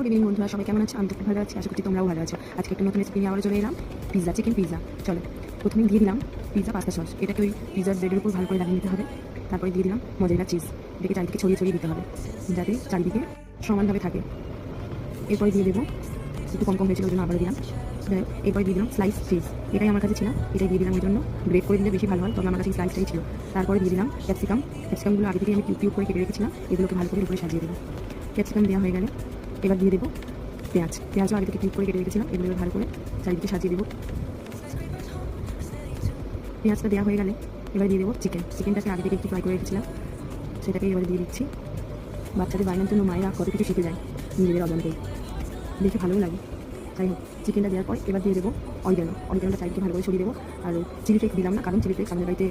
Good evening বন্ধুরা, সবাই কেমন আছে? আমি তো খুব ভালো আছি, আশা করছি তোমরাও ভালো আছো। আজকে একটা নতুন রেসিপি নিয়ে আবার চলে এলাম, পিৎজা, চিকেন পিৎজা। চলো প্রথমে দিয়ে দিলাম পিৎজা পাস্তা সস, এটাকে ওই পিৎজার ব্রেডের উপর ভালো করে লাগিয়ে নিতে হবে। তারপরে দিয়ে দিলাম মজেরিলা চিজ, এটাকে চারিদিকে ছড়িয়ে ছড়িয়ে দিতে হবে যাতে চারিদিকে সমানভাবে থাকে। এরপরে দিয়ে দেবো, একটু কম কম হয়েছিল ওই জন্য আবার দিলাম। এরপরে দিয়ে দিলাম স্লাইস চিজ, এটাই আমার কাছে ছিল, এটাই দিয়ে দিলাম। ওই জন্য গ্রেট করে দিলে বেশি ভালো হয়, তবে আমার কাছে স্লাইসটাই ছিল। তারপরে দিয়ে দিলাম ক্যাপসিকামগুলো আগে থেকে আমি কিউব কিউব করে কেটে রেখেছিলাম, এগুলোকে ভালো করে উপরে সাজিয়ে দেবো। ক্যাপসিকাম দেওয়া হয়ে গেলে এবার দিয়ে দেবো পেঁয়াজও আগে থেকে কিউব করে কেটে রেখেছিলাম, এগুলো ভালো করে চারিদিকে সাজিয়ে দেবো। পেঁয়াজটা দেওয়া হয়ে গেলে এবার দিয়ে দেবো চিকেনটাকে আগে থেকে একটু ফ্রাই করে রেখেছিলাম, সেটাকে এবার দিয়ে দিচ্ছি। বাচ্চাদের বায়নার জন্য মায়েরা কত কিছু শিখে যায় নিজেদের অজান্তেই, দেখে ভালোও লাগে। যাই হোক, চিকেনটা দেওয়ার পর এবার দিয়ে দেবো অরিগানোটা চারিদিকে ভালো করে ছড়িয়ে দেবো। আর চিলি ফ্লেক্স দিলাম না, কারণ চিলি ফ্লেক্স আমাদের বাড়িতে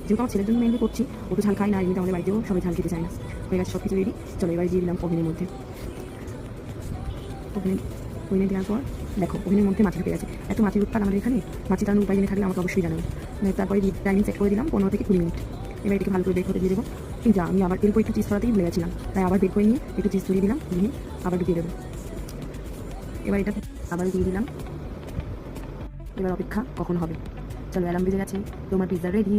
যেহেতু আমার ছেলের জন্য মেনলি করছি, ও তো ঝাল খায় না, এমনিতে আমাদের বাড়িতেও সবাই ঝাল খেতে চায় না। হয়ে গেছে সব কিছু রেডি। চলো এবার দিয়ে দিলাম ওভেনের মধ্যে। ওভেনে দেওয়ার পর দেখো ওভেনের মধ্যে মাছি ঢুকে গেছে। এত মাছির উৎপাদ আমাদের এখানে, মাছি তাড়ানোর উপায় জেনে থাকলে আমাকে অবশ্যই জানাবে। তারপরে টাইমিং সেট করে দিলাম 15 থেকে 20 মিনিট। এবার এটাকে ভালো করে বেক হতে দিয়ে দেবো। কিন্তু আমি আবার এরপর একটু চিজ ছড়াতেই ভুলে গেছিলাম, তাই আবার বেক করে নিয়ে একটু চিজ ছড়িয়ে দিলাম, দিয়ে আবার ঢুকিয়ে দেবো। এবার এটা আবার দিয়ে দিলাম। এবার অপেক্ষা কখন হবে। চলো অ্যালার্ম বেজে গেছে, তোমার পিৎজা রেডি।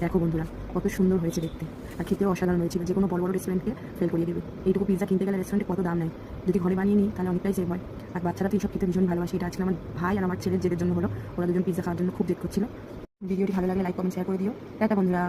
দেখো বন্ধুরা কত সুন্দর হয়েছে দেখতে, আর খেতেও অসাধারণ হয়েছিল, যে কোনো বড় বড় রেস্টুরেন্টকে ফেল করিয়ে দেবে। এইটুকু পিৎজা কিনতে গেলে রেস্টুরেন্টে কত দাম নেয়, যদি ঘরে বানিয়ে নিই তাহলে অনেকটাই সেভ হয়। আর বাচ্চারা তো এইসব খেতে ভীষণ ভালোবাসে। এটা আজকে আমার ভাই আর আমার ছেলের জেদের জন্য হলো, ওরা দুজন পিৎজা খাওয়ার জন্য খুব জেদ করছিল। ভিডিওটি ভালো লাগলে লাইক কমেন্ট শেয়ার করে দিও। টাটা বন্ধুরা।